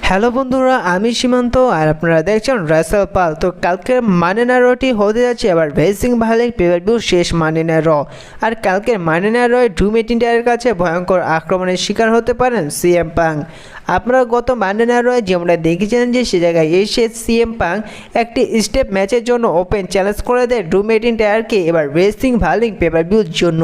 Hello বন্ধুরা, আমি সীমান্ত আর আপনারা দেখছেন রাসেল পাল। তো কালকের মানি না রটি হতে যাচ্ছে এবার ভেসিং ভালের পেপার শেষ মানি না র। আর কালকের মানি না রয় ড্রু ম্যাকিন্টায়ারের কাছে ভয়ঙ্কর আক্রমণের শিকার হতে পারেন সিএম পাং। আপনারা গত মানি না রয় যেমনটা দেখেছেন যে সে জায়গায় এসে সিএম পাং একটি স্টেপ ম্যাচের জন্য ওপেন চ্যালেঞ্জ করে দেয় ড্রু ম্যাকিন্টায়ারকে এবার ভেসিং ভালিং পেপার ভিউর জন্য,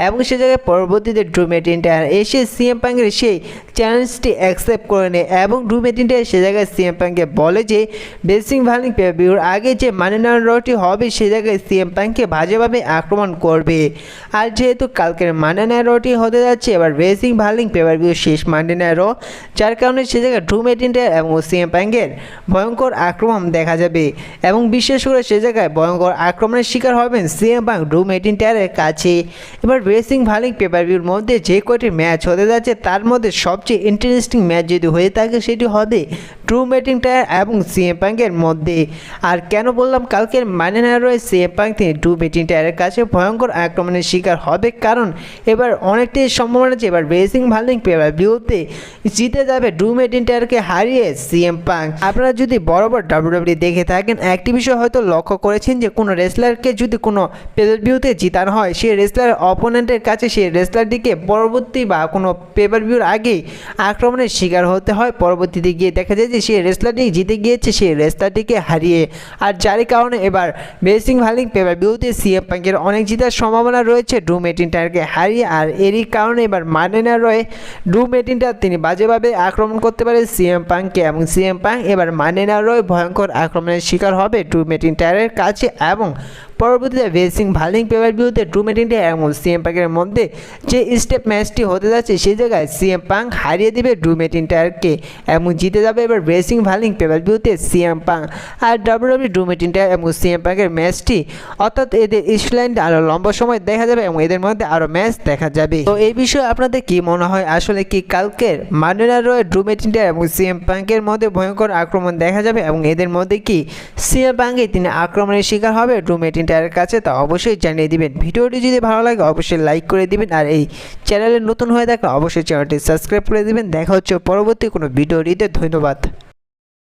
এবং সে জায়গায় পরবর্তীতে ড্রু ম্যাকিন্টায়ার এসে সিএম পাংয়ের সেই চ্যালেঞ্জটি অ্যাকসেপ্ট করে নেয় এবং ড্রু ম্যাকিন্টায়ার সে জায়গায় সিএম পাংকে বলে যে ভেসিং ভালিং পেপার ভিউর আগে যে মানি না রটি হবে সে জায়গায় সিএম পাংকে বাজেভাবে আক্রমণ করবে। আর যেহেতু কালকের মানি না রটি হতে যাচ্ছে এবার ভেসিং ভালিং পেপার ভিউ শেষ মানি না র, যার কারণে সে জায়গায় ড্রু ম্যাকিন্টায়ার এবং সিএম পাংয়ের ভয়ঙ্কর আক্রমণ দেখা যাবে এবং বিশেষ করে সে জায়গায় ভয়ঙ্কর আক্রমণের শিকার হবেন সিএম পাং ড্রু ম্যাকিন্টায়ারের কাছে। এবার ভেসিং ভালিং পেপার ভিউর মধ্যে যে কয়টি ম্যাচ হতে যাচ্ছে তার মধ্যে সবচেয়ে ইন্টারেস্টিং ম্যাচ যদি হয়ে থাকে সেটি হবে ড্রু ম্যাকিন্টায়ার এবং সিএম পাংয়ের মধ্যে। আর কেন বললাম কালকের মানি না রয়ে সিএম পাং তিনি ড্রু ম্যাকিন্টায়ারের কাছে ভয়ঙ্কর আক্রমণের শিকার হবে, কারণ এবার অনেকটাই সম্ভাবনা আছে এবার ভেসিং ভালিং পেপার ভিউতে জিতে যাবে ড্রু ম্যাকিন্টায়ারকে হারিয়ে সিএম পাং। আপনারা যদি বরাবর ডাব্লিউডাব্লিউ দেখে থাকেন একটি বিষয় হয়তো লক্ষ্য করেছেন যে কোনো রেসলারকে যদি কোনো পেপার ভিউতে জিতানো হয় সেই রেসলারের অপোনেন্টের কাছে সেই রেসলারটিকে পরবর্তী বা কোনো পেপার ভিউর আগেই আক্রমণের শিকার হতে হয়, পরবর্তীতে গিয়ে দেখা যায় যে সেই রেসলারটি জিতে গিয়েছে সেই রেসলারটিকে হারিয়ে। আর যার কারণে এবার ভেসিং ভালিং পেপার ভিউতে সিএম পাংয়ের অনেক জিতার সম্ভাবনা রয়েছে ড্রু ম্যাকিন্টায়ারকে হারিয়ে। আর এরই কারণে এবার মানি না রয়ে ড্রু ম্যাকিন্টায়ার তিনি বাজেভাবে আক্রমণ করতে পারে সিএম পাংকে এবং সিএম পাং এবার মানি না রয়ে ভয়ঙ্কর আক্রমণের শিকার হবে ড্রু ম্যাকিন্টায়ারের কাছে এবং পরবর্তীতে ভেসিং ভালিং পেপার ভিউতে ড্রু ম্যাকিন্টায়ার এবং সিএম পাংয়ের মধ্যে যে স্টেপ ম্যাচটি হতে যাচ্ছে সেই জায়গায় সিএম পাং হারিয়ে দেবে ড্রু ম্যাকিন্টায়ারকে এবং জিতে যাবে এবার ভেসিং ভালিং পেপার ভিউতে সিএম পাং। আর ডাব্লিউডাব্লিউ ড্রু ম্যাকিন্টায়ার এবং সিএম পাংয়ের ম্যাচটি অর্থাৎ এদের স্টোরিলাইন আরও লম্বা সময় দেখা যাবে এবং এদের মধ্যে আরও ম্যাচ দেখা যাবে। তো এই বিষয়ে আপনাদের কি মনে হয়, আসলে কি কালকের মানি না রয়ে ড্রু ম্যাকিন্টায়ার এবং সিএম পাংয়ের মধ্যে ভয়ঙ্কর আক্রমণ দেখা যাবে এবং এদের মধ্যে কি সিএম পাংয়ে তিনি আক্রমণের শিকার হবে ড্রু ম্যাকিন্টায়ারের কাছে? তা অবশ্যই জানিয়ে দিবেন। ভিডিওটি যদি ভালো লাগে অবশ্যই লাইক করে দিবেন আর এই চ্যানেলে নতুন হয়ে থাকলে অবশ্যই চ্যানেলটি সাবস্ক্রাইব করে দিবেন। দেখা হচ্ছে পরবর্তী কোনো ভিডিওটিতে। ধন্যবাদ।